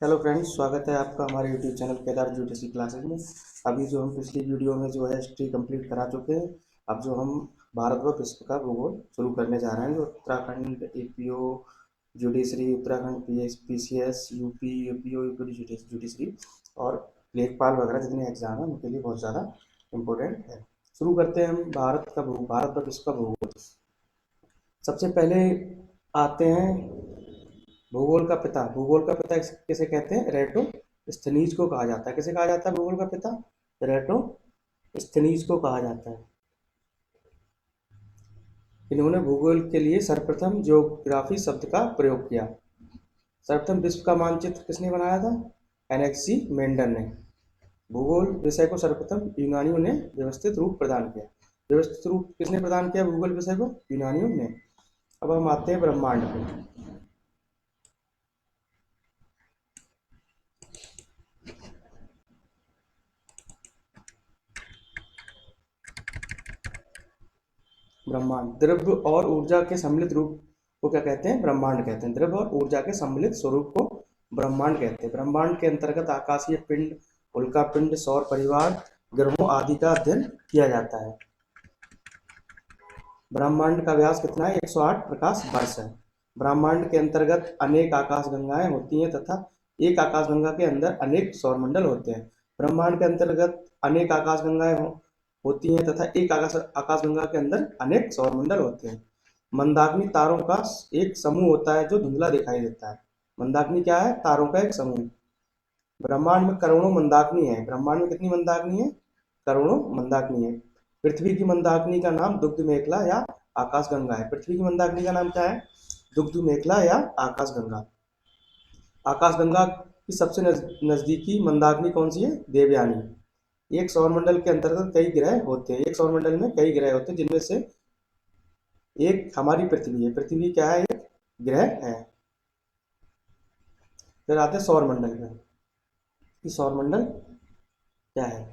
Hello friends, स्वागत है आपका हमारे यूट्यूब चैनल केदार ज्योतिषी क्लासेज में। अभी जो हम पिछली वीडियो में जो है हिस्ट्री कंप्लीट करा चुके हैं। अब जो हम भारत व विश्व का भूगोल शुरू करने जा रहे हैं, जो Uttarakhand APO judiciary, Uttarakhand PCS, UP UPO UP judiciary और लेखपाल वगैरह जितने एग्जाम हैं उनके लिए बहुत ज़्यादा इम्पोर्टेंट है। शुरू करते हैं हम भारत व विश्व का भूगोल। सबसे पहले आते हैं भूगोल का पिता किसे कहते हैं? एरेटोस्थनीज को कहा जाता है। किसे कहा जाता है भूगोल का पिता? एरेटोस्थनीज को कहा जाता है। इन्होंने भूगोल के लिए सर्वप्रथम ज्योग्राफी शब्द का प्रयोग किया। सर्वप्रथम विश्व का मानचित्र किसने बनाया था? एनेक्सी मेंडल ने। भूगोल विषय को सर्वप्रथम यूनानियों ने व्यवस्थित रूप प्रदान किया। व्यवस्थित रूप किसने प्रदान किया भूगोल विषय को? यूनानियों ने। अब हम आते हैं ब्रह्मांड पे। ब्रह्मांड द्रव्य और ऊर्जा के सम्मिलित रूप को क्या कहते हैं? ब्रह्मांड कहते हैं। द्रव्य और ऊर्जा के सम्मिलित स्वरूप को ब्रह्मांड कहते हैं। ब्रह्मांड के अंतर्गत आकाशीय पिंड, उल्का पिंड, सौर परिवार, ग्रहों आदि का अध्ययन किया जाता है। ब्रह्मांड का व्यास कितना है? 108 प्रकाश वर्ष है। ब्रह्मांड के अंतर्गत अनेक आकाशगंगाएं होती हैं तथा एक आकाशगंगा के अंदर अनेक सौरमंडल होते हैं। ब्रह्मांड के अंतर्गत अनेक आकाशगंगाएं होती हैं तथा एक आकाशगंगा के अंदर अनेक सौरमंडल होते हैं। मंदाकिनी तारों का एक समूह होता है जो धुंधला दिखाई देता है। मंदाकिनी क्या है? तारों का एक समूह। ब्रह्मांड में करोड़ों मंदाकिनी है। ब्रह्मांड में कितनी मंदाकिनी है? करोड़ों मंदाकिनी है। पृथ्वी की मंदाकिनी का नाम दुग्ध मेखला या आकाशगंगा है। पृथ्वी की मंदाकिनी का नाम क्या है? दुग्ध मेखला या आकाशगंगा। आकाशगंगा की सबसे नजदीकी मंदाकिनी कौन सी है? देवयानी। एक सौरमंडल के अंतर्गत कई ग्रह होते हैं। एक सौरमंडल में कई ग्रह होते हैं जिनमें से एक हमारी पृथ्वी है। पृथ्वी क्या है? एक ग्रह है। फिर आते हैं सौरमंडल में कि सौरमंडल क्या है।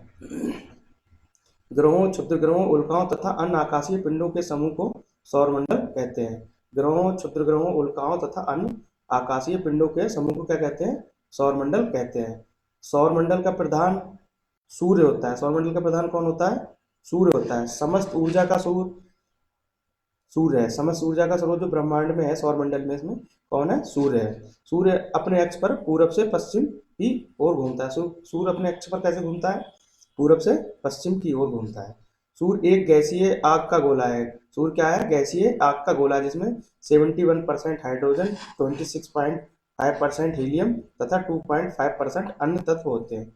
ग्रहों, क्षुद्र ग्रहों, उल्काओं तथा अन्य आकाशीय पिंडों के समूह को सौरमंडल कहते हैं। ग्रहों, क्षुद्र ग्रहों, उल्काओं तथा अन्य आकाशीय पिंडों के समूह को क्या कहते हैं? सौरमंडल कहते हैं। सौरमंडल का प्रधान सूर्य होता है। सौरमंडल का प्रधान कौन होता है? सूर्य होता है। समस्त ऊर्जा का सूर्य है। समस्त ऊर्जा का स्रोत जो ब्रह्मांड में है, सौरमंडल में, इसमें कौन है? सूर्य है। सूर्य अपने अक्ष पर पूरब से पश्चिम की ओर घूमता है। सूर्य अपने अक्ष पर कैसे घूमता है? पूरब से पश्चिम की ओर घूमता है। सूर्य एक गैसीय आग का गोला है। सूर्य क्या है? गैसीय आग का गोला, जिसमें 71% हाइड्रोजन, 26.5% हीलियम तथा 2.5% अन्य तत्व होते हैं।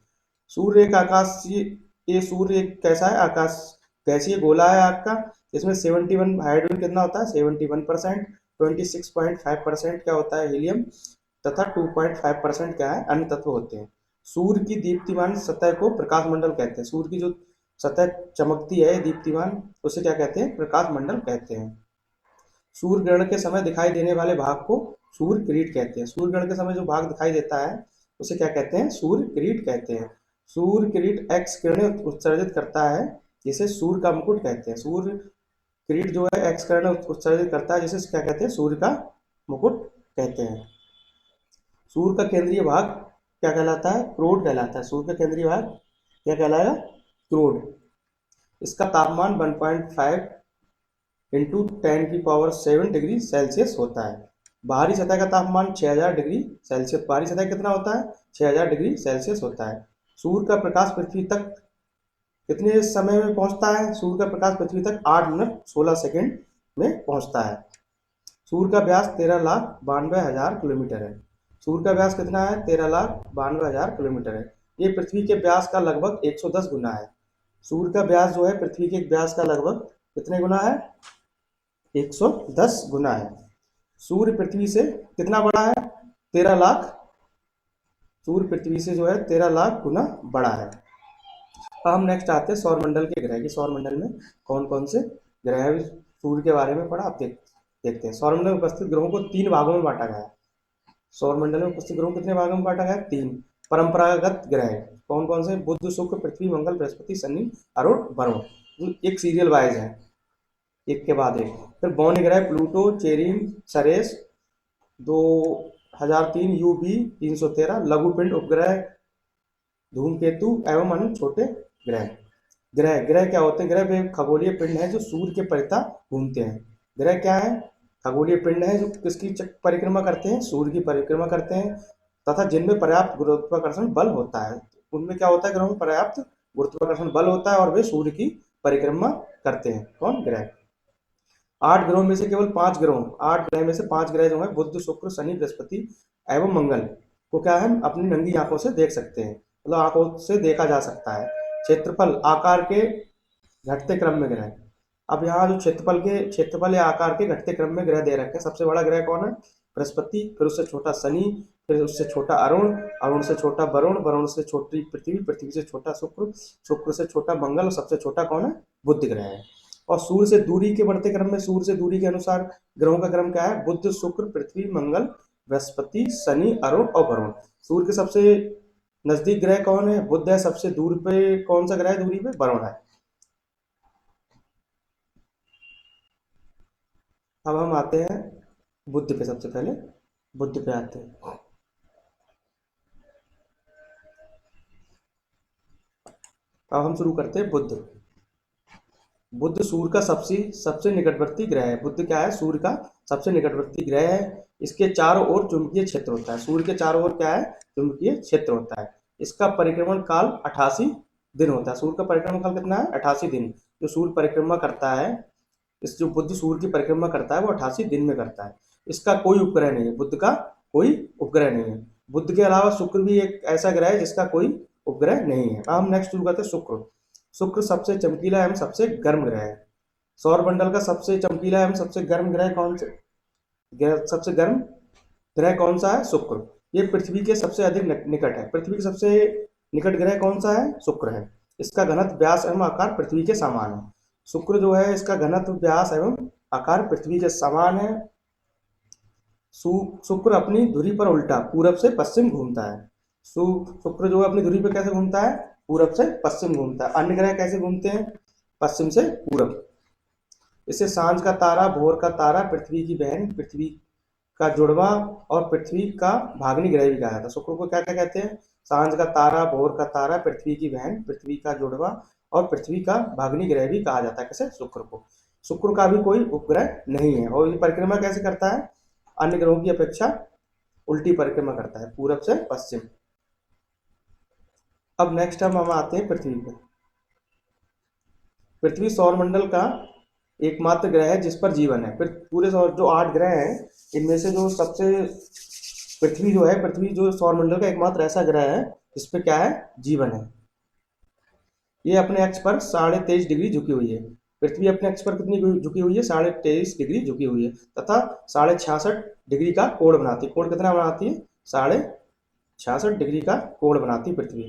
सूर्य एक आकाशीय ये सूर्य एक कैसा है? आकाश गैसीय गोला है आग का। इसमें 71 हाइड्रोजन कितना होता है? 71%। 26.5% क्या होता है? हीलियम तथा 2.5% क्या है? अन्य तत्व होते हैं। सूर्य की दीप्तिमान सतह को प्रकाश मंडल कहते हैं। सूर्य की जो सतह चमकती है दीप्तिमान, उसे क्या कहते हैं? प्रकाश मंडल कहते हैं। सूर्य ग्रहण के समय दिखाई देने वाले भाग को सूर्य किरीट कहते हैं। सूर्य ग्रहण के समय जो भाग दिखाई देता है उसे क्या कहते हैं? सूर्य किरीट कहते हैं। सूर्य किरीट एक्स किरणें उत्सर्जित करता है जिसे सूर्य का मुकुट कहते हैं। सूर्य किरीट जो है एक्स किरणें उत्सर्जित करता है जिसे क्या कहते हैं? सूर्य का मुकुट कहते हैं। सूर्य का केंद्रीय भाग क्या कहलाता है? क्रोड कहलाता है। सूर्य का केंद्रीय भाग क्या कहलाएगा? क्रोड। इसका तापमान 1.5 इंटू 10⁷ डिग्री सेल्सियस होता है। बाहरी सतह का तापमान 6000 डिग्री सेल्सियस। बाहरी सतह कितना होता है? 6000 डिग्री सेल्सियस होता है। सूर्य का प्रकाश पृथ्वी तक कितने समय में पहुंचता है? सूर्य का प्रकाश पृथ्वी तक 8 मिनट 16 सेकेंड में पहुंचता है। सूर्य का व्यास 13,92,000 किलोमीटर है। सूर्य का व्यास कितना है? 13,92,000 किलोमीटर है। ये पृथ्वी के व्यास का लगभग 110 गुना है। सूर्य का व्यास जो है पृथ्वी के व्यास का लगभग कितने गुना है? 110 गुना है। सूर्य पृथ्वी से कितना बड़ा है? 13 लाख। सूर्य पृथ्वी से जो है 13 लाख गुना बड़ा है। अब हम नेक्स्ट आते हैं सौरमंडल के ग्रह की। सौरमंडल में कौन कौन से ग्रह है? सूर्य के बारे में पढ़ा, आप देखते हैं। सौरमंडल में उपस्थित ग्रहों को 3 भागों में बांटा गया है। सौरमंडल में उपस्थित ग्रहों को कितने भागों में बांटा गया है? 3 परंपरागत ग्रह। कौन कौन से? बुध, शुक्र, पृथ्वी, मंगल, बृहस्पति, शनि, अरुण, वरुण। एक सीरियल वाइज है, एक के बाद एक। फिर बौने ग्रह प्लूटो, चेरिन, सरेस, दो 1003 UV 313 लघु पिंड उपग्रह धूमकेतु एवं अन्य छोटे ग्रह। ग्रह ग्रह क्या होते हैं? ग्रह वे खगोलीय पिंड हैं जो सूर्य के परितः घूमते हैं। ग्रह क्या है? खगोलीय पिंड है जो किसकी परिक्रमा करते हैं? सूर्य की परिक्रमा करते हैं तथा जिनमें पर्याप्त गुरुत्वाकर्षण बल होता है। उनमें क्या होता है? ग्रहों में पर्याप्त गुरुत्वाकर्षण बल होता है और वे सूर्य की परिक्रमा करते हैं। कौन? ग्रह। 8 ग्रहों में से केवल 5 ग्रहों 8 ग्रह में से 5 ग्रह जो है बुध, शुक्र, शनि, बृहस्पति एवं मंगल को क्या है? अपनी नंगी आंखों से देख सकते हैं, मतलब आंखों से देखा जा सकता है। क्षेत्रफल आकार के घटते क्रम में ग्रह। अब यहाँ जो क्षेत्रफल या आकार के घटते क्रम में ग्रह दे रखे हैं। सबसे बड़ा ग्रह कौन है? बृहस्पति, फिर उससे छोटा शनि, फिर उससे छोटा अरुण, अरुण से छोटा वरुण, वरुण से छोटी पृथ्वी, पृथ्वी से छोटा शुक्र, शुक्र से छोटा मंगल और सबसे छोटा कौन है? बुध ग्रह है। और सूर्य से दूरी के बढ़ते क्रम में, सूर्य से दूरी के अनुसार ग्रहों का क्रम क्या है? बुध, शुक्र, पृथ्वी, मंगल, बृहस्पति, शनि, अरुण और वरुण। सूर्य के सबसे नजदीक ग्रह कौन है? बुध है। सबसे दूर पे कौन सा ग्रह है? दूरी पे वरुण है। अब हम आते हैं बुध पे। सबसे पहले बुध पे आते हैं। अब हम शुरू करते हैं बुध। बुध सूर्य का सबसे सबसे निकटवर्ती ग्रह है। बुध क्या है? सूर्य का सबसे निकटवर्ती ग्रह है। इसके चारों ओर चुंबकीय क्षेत्र होता है। सूर्य के चारों ओर क्या है? चुंबकीय क्षेत्र होता है। इसका परिक्रमण काल 88 दिन होता है। सूर्य का परिक्रमण काल कितना है? 88 दिन। जो सूर्य परिक्रमा करता है, इस जो बुध सूर्य की परिक्रमा करता है वो 88 दिन में करता है। इसका कोई उपग्रह नहीं है। बुध का कोई उपग्रह नहीं है। बुध के अलावा शुक्र भी एक ऐसा ग्रह है जिसका कोई उपग्रह नहीं है। अब हम नेक्स्ट शुरू करते हैं शुक्र। शुक्र सबसे चमकीला एवं सबसे गर्म ग्रह है। सौरमंडल का सबसे चमकीला एवं सबसे गर्म ग्रह कौन से सबसे गर्म ग्रह कौन सा है? शुक्र। ये पृथ्वी के सबसे अधिक निकट है। पृथ्वी के सबसे निकट ग्रह कौन सा है? शुक्र है। इसका घनत्व, व्यास एवं आकार पृथ्वी के समान है। शुक्र जो है इसका घनत्व, व्यास एवं आकार पृथ्वी के समान है। शुक्र अपनी धुरी पर उल्टा पूरब से पश्चिम घूमता है। शुक्र जो है अपनी धुरी पर कैसे घूमता है? पूरब से पश्चिम घूमता है। अन्य ग्रह कैसे घूमते हैं? पश्चिम से पूरब। इसे सांझ का तारा, भोर का तारा, पृथ्वी की बहन, पृथ्वी का जुड़वा और पृथ्वी का भाग्नि ग्रह भी कहा जाता है। शुक्र को क्या क्या कहते हैं? सांझ का तारा, भोर का तारा, पृथ्वी की बहन, पृथ्वी का जुड़वा और पृथ्वी का भाग्नि ग्रह भी कहा जाता है। कैसे? शुक्र को। शुक्र का भी कोई उपग्रह नहीं है। और ये परिक्रमा कैसे करता है? अन्य ग्रहों की अपेक्षा उल्टी परिक्रमा करता है, पूरब से पश्चिम। अब नेक्स्ट हम आते हैं पृथ्वी पर। पृथ्वी सौरमंडल का एकमात्र ग्रह है जिस पर जीवन है। पूरे जो 8 ग्रह हैं इनमें से जो सबसे पृथ्वी जो है, पृथ्वी जो सौरमंडल का एकमात्र ऐसा ग्रह है जिस पे क्या है? जीवन है। ये अपने अक्ष पर 23.5 डिग्री झुकी हुई है। पृथ्वी अपने अक्ष पर कितनी झुकी हुई है? 23.5 डिग्री झुकी हुई है तथा 66.5 डिग्री का कोण बनाती है। कोण कितना बनाती है? 66.5 डिग्री का कोण बनाती है पृथ्वी।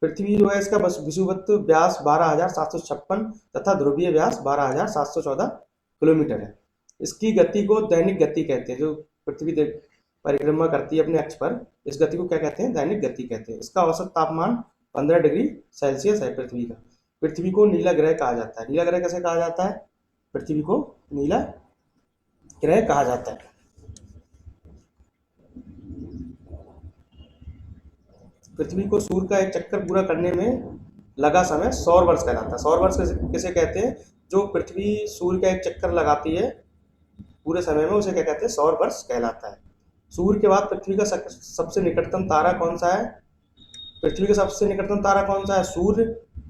पृथ्वी जो है इसका बस विषुवत व्यास 12,756 तथा ध्रुवीय व्यास 12,714 किलोमीटर है। इसकी गति को दैनिक गति कहते हैं। जो पृथ्वी परिक्रमा करती है अपने अक्ष पर, इस गति को क्या कहते हैं? दैनिक गति कहते हैं। इसका औसत तापमान 15 डिग्री सेल्सियस है पृथ्वी का। पृथ्वी को नीला ग्रह कहा जाता है। नीला ग्रह कैसे कहा जाता है? पृथ्वी को नीला ग्रह कहा जाता है। पृथ्वी को सूर्य का एक चक्कर पूरा करने में लगा समय सौर वर्ष कहलाता है। सौर वर्ष किसे कहते हैं? जो पृथ्वी सूर्य का एक चक्कर लगाती है पूरे समय में, उसे क्या कहते हैं? सौर वर्ष कहलाता है। सूर्य के बाद पृथ्वी का सबसे निकटतम तारा कौन सा है? पृथ्वी का सबसे निकटतम तारा कौन सा है? सूर्य।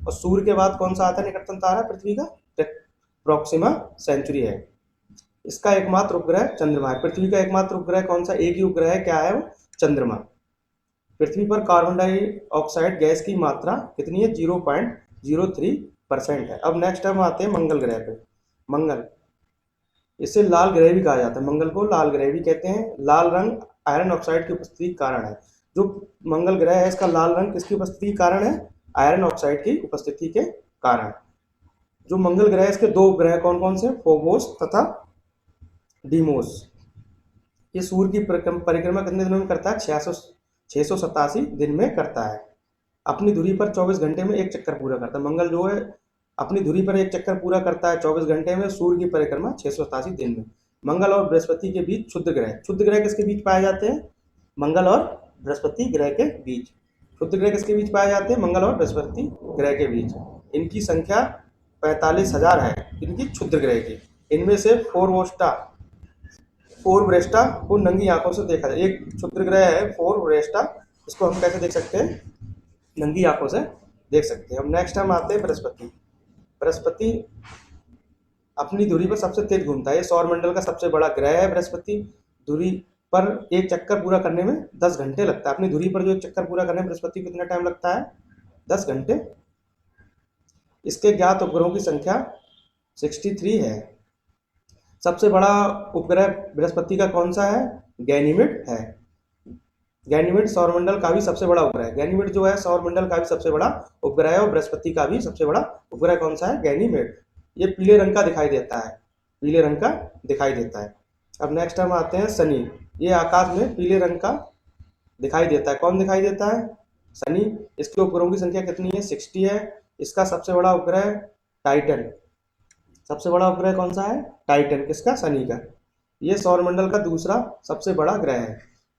और सूर्य के बाद कौन सा आता है निकटतम तारा पृथ्वी का? प्रोक्सिमा सेंचुरी है। इसका एकमात्र उपग्रह चंद्रमा है। पृथ्वी का एकमात्र उपग्रह कौन सा? एक ही उपग्रह है, क्या है वो? चंद्रमा। पृथ्वी पर कार्बन डाइऑक्साइड गैस की मात्रा कितनी है? 0.03% है। अब नेक्स्ट हम आते हैं मंगल ग्रह पे। मंगल, इसे लाल ग्रह भी कहा जाता है। मंगल को लाल ग्रह भी कहते हैं। लाल रंग आयरन ऑक्साइड की उपस्थिति के कारण है। जो मंगल ग्रह है इसका लाल रंग किसकी उपस्थिति के कारण है? आयरन ऑक्साइड की उपस्थिति के कारण। जो मंगल ग्रह है इसके 2 ग्रह कौन कौन से? फोबोस तथा डीमोस। ये सूर्य की परिक्रमा कितने दिनों में करता है? 687 दिन में करता है। अपनी धुरी पर 24 घंटे में एक चक्कर पूरा करता है। मंगल जो है अपनी धुरी पर एक चक्कर पूरा करता है 24 घंटे में। सूर्य की परिक्रमा 687 दिन में। मंगल और बृहस्पति के बीच क्षुद्र ग्रह। क्षुद्र ग्रह किसके बीच पाए जाते हैं? मंगल और बृहस्पति ग्रह के बीच। क्षुद्र ग्रह किसके बीच पाए जाते हैं? मंगल और बृहस्पति ग्रह के बीच। इनकी संख्या 45,000 है, इनकी क्षुद्र ग्रह की। इनमें से फोर व्रेस्टा को नंगी आंखों से देखा जाए। एक क्षुद्र ग्रह है फोर व्रेस्टा, इसको हम कैसे देख सकते हैं? नंगी आंखों से देख सकते हैं। अब नेक्स्ट हम आते हैं बृहस्पति। बृहस्पति अपनी धुरी पर सबसे तेज घूमता है। ये सौरमंडल का सबसे बड़ा ग्रह है बृहस्पति। धुरी पर एक चक्कर पूरा करने में 10 घंटे लगता है। अपनी धुरी पर जो एक चक्कर पूरा करने में बृहस्पति को कितना टाइम लगता है? 10 घंटे। इसके ज्ञात उपग्रहों की संख्या 63 है। सबसे बड़ा उपग्रह बृहस्पति का कौन सा है? गैनीमेड है। गैनीमेड सौरमंडल का भी सबसे बड़ा उपग्रह है। गैनीमेड जो है सौरमंडल का भी सबसे बड़ा उपग्रह है, और बृहस्पति का भी सबसे बड़ा उपग्रह कौन सा है? गैनीमेड। ये पीले रंग का दिखाई देता है, पीले रंग का दिखाई देता है। अब नेक्स्ट हम आते हैं शनि। ये आकाश में पीले रंग का दिखाई देता है। कौन दिखाई देता है? शनि। इसके उपग्रहों की संख्या कितनी है? 60 है। इसका सबसे बड़ा उपग्रह टाइटन। सबसे बड़ा उपग्रह कौन सा है? टाइटन। किसका? शनि का। ये सौरमंडल का दूसरा सबसे बड़ा ग्रह है।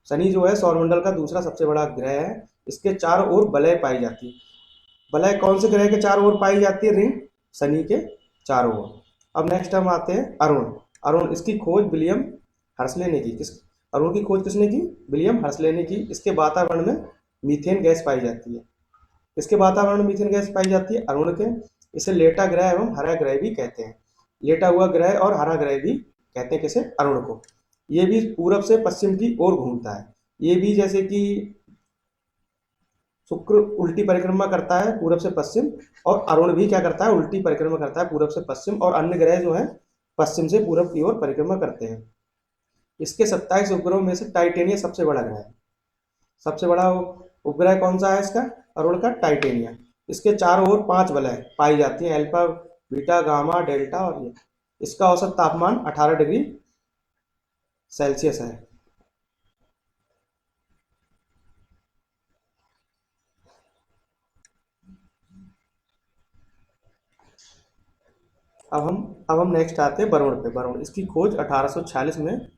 शनि जो है सौरमंडल का दूसरा सबसे बड़ा ग्रह है। इसके चारों ओर वलय पाई जाती है। वलय कौन से ग्रह के चारों ओर पाई जाती है? रिंग शनि के चारों ओर। अब नेक्स्ट हम आते हैं अरुण। अरुण, इसकी खोज विलियम हर्सले ने की। किस अरुण की खोज किसने की? विलियम हर्सले ने की। इसके वातावरण में मीथेन गैस पाई जाती है। इसके वातावरण में मीथेन गैस पाई जाती है अरुण के। इसे लेटा ग्रह एवं हरा ग्रह भी कहते हैं। लेटा हुआ ग्रह और हरा ग्रह भी कहते हैं किसे? अरुण को। ये भी पूरब से पश्चिम की ओर घूमता है। ये भी जैसे कि शुक्र उल्टी परिक्रमा करता है पूरब से पश्चिम, और अरुण भी क्या करता है? उल्टी परिक्रमा करता है पूरब से पश्चिम, और अन्य ग्रह जो है पश्चिम से पूरब की ओर परिक्रमा करते हैं। इसके 27 उपग्रहों में से टाइटेनिया सबसे बड़ा ग्रह है। सबसे बड़ा उपग्रह कौन सा है इसका? अरुण का टाइटेनिया। इसके चारों ओर 5 वलय पाई जाती हैं, अल्फा, बीटा, गामा, डेल्टा और ये। इसका औसत तापमान 18 डिग्री सेल्सियस है। अब हम नेक्स्ट आते हैं वरुण पे। वरुण, इसकी खोज 1846 में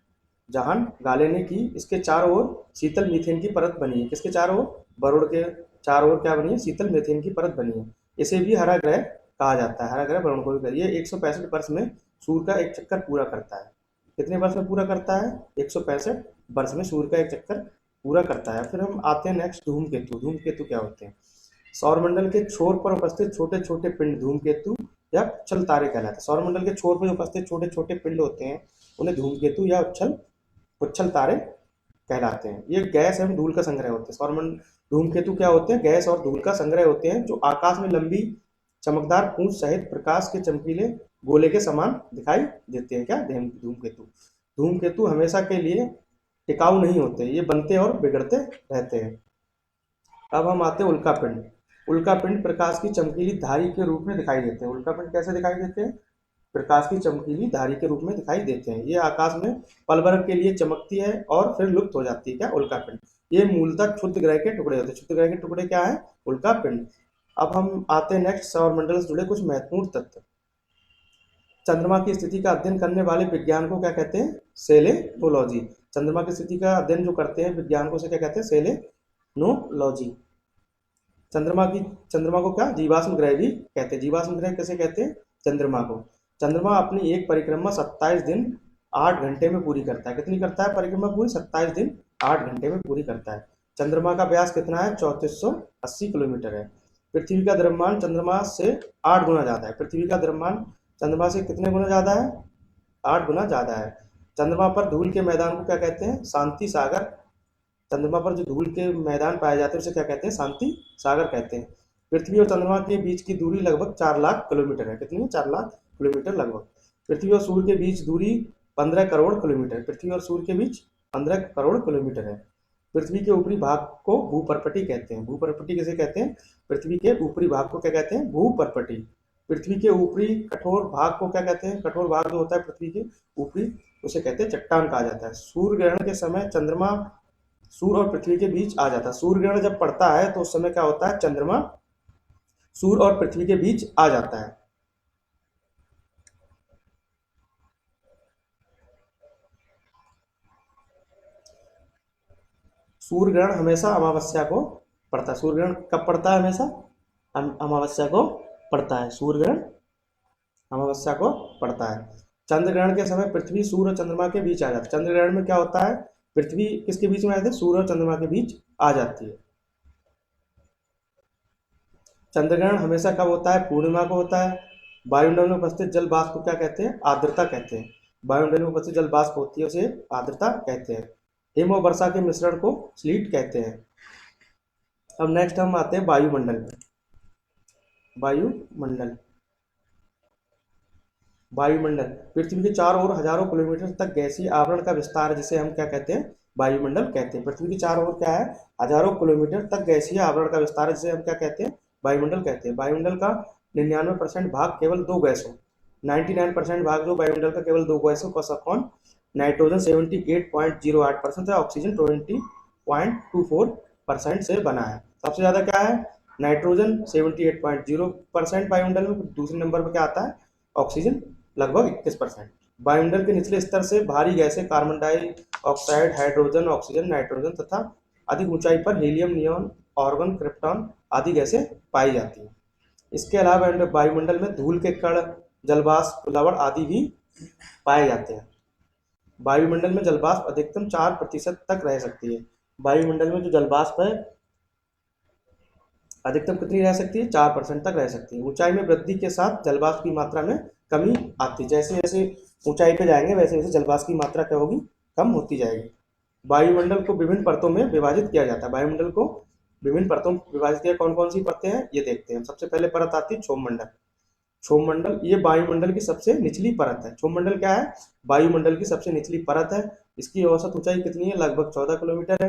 जहान गाले ने की। इसके चारों ओर शीतल मीथेन की परत बनी है। किसके चारों ओर? वरुण के चारों ओर क्या बनी है? शीतल मीथेन की परत बनी है। इसे भी हरा ग्रह कहा जाता है। हरा ग्रह वरुण को भी करिए। 165 वर्ष में सूर्य का एक चक्कर पूरा करता है। कितने वर्ष में पूरा करता है? 165 वर्ष में सूर्य का एक चक्कर पूरा करता है। फिर हम आते हैं नेक्स्ट धूमकेतु। धूमकेतु क्या होते हैं? सौरमंडल के छोर पर उपस्थित छोटे छोटे पिंड धूमकेतु या उच्छल तारे कहलाते हैं। सौरमंडल के छोर पर उपस्थित छोटे छोटे पिंड होते हैं, उन्हें धूमकेतु या उच्छल उच्छल तारे कहलाते हैं। ये गैस एवं धूल का संग्रह होते हैं। सौरमंडल धूमकेतु क्या होते हैं? गैस और धूल का संग्रह होते हैं, जो आकाश में लंबी चमकदार पूंछ सहित प्रकाश के चमकीले गोले के समान दिखाई देते हैं। क्या? धूमकेतु। धूमकेतु हमेशा के लिए टिकाऊ नहीं होते, ये बनते और बिगड़ते रहते हैं। अब हम आते हैं उल्कापिंड। उल्कापिंड प्रकाश की चमकीली धारी के रूप में दिखाई देते हैं। उल्कापिंड कैसे दिखाई देते हैं? प्रकाश की चमकीली धारी के रूप में दिखाई देते हैं। ये आकाश में पल भर के लिए चमकती है और फिर लुप्त हो जाती है। क्या? उल्कापिंड। ये मूलतः क्षुद्र ग्रह के टुकड़े होते हैं। क्षुद्र ग्रह के टुकड़े क्या है? उल्कापिंड। अब हम आते हैं नेक्स्ट सौरमंडल से जुड़े कुछ महत्वपूर्ण तथ्य। चंद्रमा की स्थिति का अध्ययन करने वाले विज्ञान को क्या कहते हैं? सेलेनोलॉजी। चंद्रमा की स्थिति का अध्ययन जो करते हैं विज्ञान को, से क्या कहते हैं? सेलेनोलॉजी। चंद्रमा को क्या? जीवाश्म ग्रह भी कहते हैं। जीवाश्म ग्रह कैसे कहते हैं? चंद्रमा को। चंद्रमा अपनी एक परिक्रमा 27 दिन 8 घंटे में पूरी करता है। कितनी करता है परिक्रमा पूरी? 27 दिन 8 घंटे में पूरी करता है। चंद्रमा का व्यास कितना है? 3480 किलोमीटर है। पृथ्वी का द्रव्यमान चंद्रमा से 8 गुना ज़्यादा है। पृथ्वी का द्रव्यमान चंद्रमा से कितने गुना ज़्यादा है? 8 गुना ज़्यादा है। चंद्रमा पर धूल के मैदान को क्या कहते हैं? शांति सागर। चंद्रमा पर जो धूल के मैदान पाए जाते हैं उसे क्या कहते हैं? शांति सागर कहते हैं। पृथ्वी और चंद्रमा के बीच की दूरी लगभग 4 लाख किलोमीटर है। कितनी है? 4 लाख किलोमीटर लगभग। पृथ्वी और सूर्य के बीच दूरी 15 करोड़ किलोमीटर। पृथ्वी और सूर्य के बीच 15 करोड़ किलोमीटर है। पृथ्वी के ऊपरी भाग को भूपर्पटी कहते हैं। भूपर्पटी किसे कहते हैं? पृथ्वी के ऊपरी भाग को क्या कहते हैं? भूपर्पटी। पृथ्वी के ऊपरी कठोर भाग को क्या कहते हैं? कठोर भाग जो होता है पृथ्वी के ऊपरी, उसे कहते हैं चट्टान कहा जाता है। सूर्य ग्रहण के समय चंद्रमा सूर्य और पृथ्वी के बीच आ जाता है। सूर्य ग्रहण जब पड़ता है तो उस समय क्या होता है? चंद्रमा सूर्य और पृथ्वी के बीच आ जाता है। सूर्य ग्रहण हमेशा अमावस्या को पड़ता है। सूर्य ग्रहण कब पड़ता है? हमेशा अमावस्या को पड़ता है। सूर्य ग्रहण अमावस्या को पड़ता है। चंद्र ग्रहण के समय पृथ्वी सूर्य और चंद्रमा के बीच आ जाती है। चंद्र ग्रहण में क्या होता है? पृथ्वी किसके बीच में आ जाती है? सूर्य और चंद्रमा के बीच आ जाती है। चंद्र ग्रहण हमेशा कब होता है? पूर्णिमा को होता है। वायुमंडल में उपस्थित जल वाष्प को क्या कहते हैं? आर्द्रता कहते हैं। वायुमंडल में उपस्थित जल वाष्प होती है उसे आर्द्रता कहते हैं। हिम और वर्षा के मिश्रण को स्लीट कहते हैं। अब नेक्स्ट हम आते हैं वायुमंडल में। वायुमंडल वायुमंडल पृथ्वी के चारों ओर हजारों किलोमीटर तक गैसीय आवरण का विस्तार, जिसे हम क्या कहते हैं? वायुमंडल कहते हैं। पृथ्वी के चारों ओर क्या है? हजारों किलोमीटर तक गैसीय आवरण का विस्तार, जिसे हम क्या कहते हैं? वायुमंडल कहते हैं। वायुमंडल का 99% भाग केवल दो गैसों 99% भाग जो वायुमंडल का केवल दो गैसों कौन? नाइट्रोजन 78.08% है, ऑक्सीजन 20.24% से बना है। सबसे ज्यादा क्या है? नाइट्रोजन 78.0% वायुमंडल में। दूसरे नंबर पर क्या आता है? ऑक्सीजन लगभग 21%। वायुमंडल के निचले स्तर से भारी गैसें carbon dioxide, hydrogen, oxygen, nitrogen तथा अधिक ऊंचाई पर हीलियम, नियॉन, आर्गन, क्रिप्टॉन आदि गैसें पाई जाती हैं। इसके अलावा वायुमंडल में धूल के कण, जलवाष्प, लवण आदि भी पाए जाते हैं। वायुमंडल में जलवाष्प अधिकतम 4% तक रह सकती है। वायुमंडल में जो जलवाष्प है अधिकतम कितनी रह सकती है? 4% तक रह सकती है। ऊंचाई में वृद्धि के साथ जलवाष्प की मात्रा में कमी आती है। जैसे जैसे ऊंचाई पे जाएंगे वैसे वैसे जलवाष्प की मात्रा क्या होगी? कम होती जाएगी। वायुमंडल को विभिन्न परतों में विभाजित किया जाता है। वायुमंडल को विभिन्न परतों में विभाजित किया। कौन कौन सी परतें हैं ये देखते हैं। सबसे पहले परत आती है क्षोभमंडल। क्षोभमंडल ये वायुमंडल की सबसे निचली परत है। क्षोभमंडल क्या है? वायुमंडल की सबसे निचली परत है। इसकी औसत ऊंचाई कितनी है? लगभग 14 किलोमीटर है।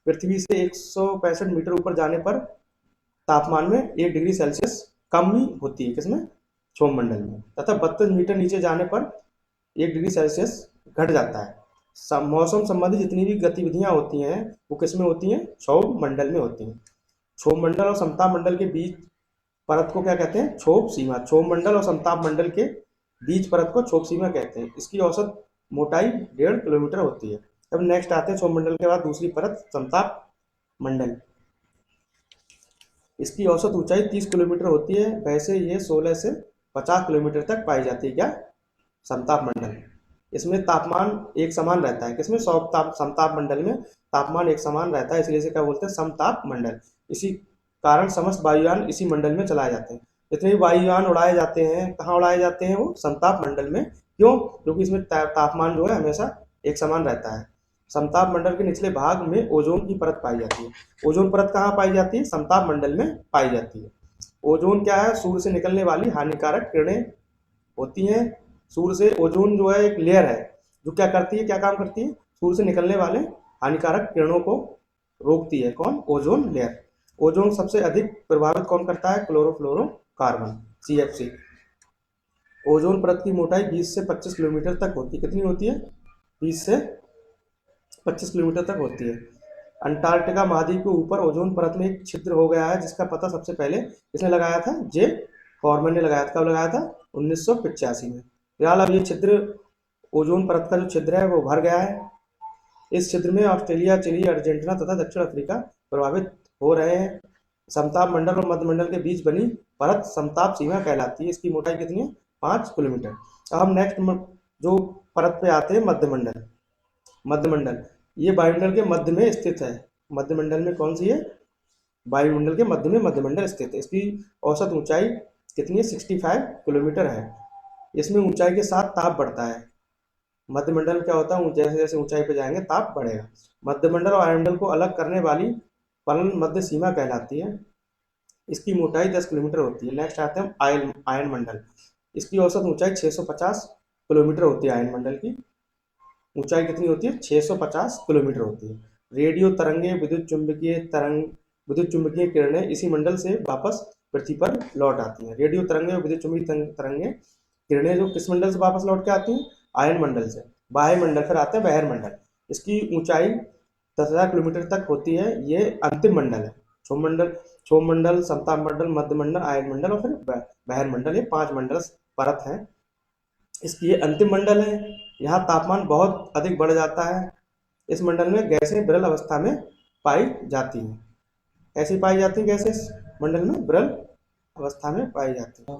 पृथ्वी से 165 मीटर ऊपर जाने पर तापमान में 1 डिग्री सेल्सियस कमी होती है। किसमें? क्षोभमंडल में। तथा 32 मीटर नीचे जाने पर 1 डिग्री सेल्सियस घट जाता है। मौसम संबंधी जितनी भी गतिविधियां होती हैं वो किसमें होती हैं? क्षोभमंडल में होती हैं। क्षोभमंडल और समताप मंडल के बीच परत को क्या कहते हैं? क्षोभ सीमा। क्षोभमंडल और समताप मंडल के बीच परत को क्षोभ सीमा कहते हैं। इसकी औसत मोटाई 1.5 किलोमीटर होती है। अब नेक्स्ट आते हैं क्षोभमंडल के बाद दूसरी परत समताप मंडल। इसकी औसत ऊंचाई 30 किलोमीटर होती है। वैसे ये 16 से 50 किलोमीटर तक पाई जाती है। क्या? समताप मंडल। इसमें तापमान एक समान रहता है। किसमें? समताप मंडल में तापमान एक समान रहता है, इसलिए इसे क्या बोलते हैं? समताप मंडल। इसी कारण समस्त वायुयान इसी मंडल में चलाए जाते हैं। जितने भी वायुयान उड़ाए जाते हैं कहाँ उड़ाए जाते हैं? वो समताप मंडल में। क्यों? क्योंकि इसमें तापमान जो है हमेशा एक समान रहता है। समताप मंडल के निचले भाग में ओजोन की परत पाई जाती है। ओजोन परत कहाँ पाई जाती है? समताप मंडल में पाई जाती है। ओजोन क्या है? सूर्य से निकलने वाली हानिकारक किरणें होती हैं। सूर्य से ओजोन जो है एक लेयर है जो क्या करती है? क्या काम करती है? सूर्य से निकलने वाले हानिकारक किरणों को रोकती है। कौन? Ozone layer. ओजोन सबसे अधिक प्रभावित कौन करता है? Chlorofluorocarbon, CFC। ओजोन परत की मोटाई 20 से 25 किलोमीटर तक होती है। कितनी होती है? 20 से 25 किलोमीटर तक होती है। अंटार्कटिका महाद्वीप के ऊपर ओजोन परत में एक छिद्र हो गया है, जिसका पता सबसे पहले किसने लगाया था? जे फॉरमैन ने लगाया था। कब लगाया था? 1985 में। फिलहाल अब ये छिद्र, ओजोन परत का जो छिद्र है वो भर गया है। इस छिद्र में ऑस्ट्रेलिया, चिली, अर्जेंटीना तथा दक्षिण अफ्रीका प्रभावित हो रहे हैं। समताप मंडल और मध्यमंडल के बीच बनी परत समताप सीमा कहलाती है। इसकी मोटाई कितनी है? 5 किलोमीटर। अब हम नेक्स्ट जो परत पे आते हैं, मध्यमंडल। मध्यमंडल ये वायुमंडल के मध्य में स्थित है। मध्यमंडल में कौन सी है? वायुमंडल के मध्य में मध्यमंडल स्थित है। इसकी औसत ऊंचाई कितनी है? 65 किलोमीटर है। इसमें ऊंचाई के साथ ताप बढ़ता है। मध्यमंडल में क्या होता है? जैसे जैसे ऊंचाई पे जाएंगे ताप बढ़ेगा। मध्यमंडल और वायुमंडल को अलग करने वाली पलन मध्य सीमा कहलाती है। इसकी मोटाई 10 किलोमीटर होती है। नेक्स्ट आते हैं आयन मंडल। इसकी औसत ऊंचाई 650 किलोमीटर होती है। आयन मंडल की ऊंचाई कितनी होती है? 650 किलोमीटर होती है। रेडियो तरंगे, विद्युत चुंबकीय किरणें इसी मंडल से वापस पृथ्वी पर लौट आती हैं। रेडियो तरंगे और विद्युत चुंबकीय तरंगे किरणें जो किस मंडल से वापस लौट के आती हैं? आयन मंडल से। बाह्य मंडल फिर आते हैं बहिर मंडल। इसकी ऊंचाई 10,000 किलोमीटर तक होती है। ये अंतिम मंडल है। क्षोभ मंडल, समताप मंडल, मध्य मंडल, आयन मंडल और फिर बहिर मंडल। ये 5 मंडल परत है। इसकी ये अंतिम मंडल है। यहाँ तापमान बहुत अधिक बढ़ जाता है। इस मंडल में गैसें विरल अवस्था में पाई जाती हैं। ऐसी पाई जाती है गैसेस मंडल में विरल अवस्था में पाई जाती है।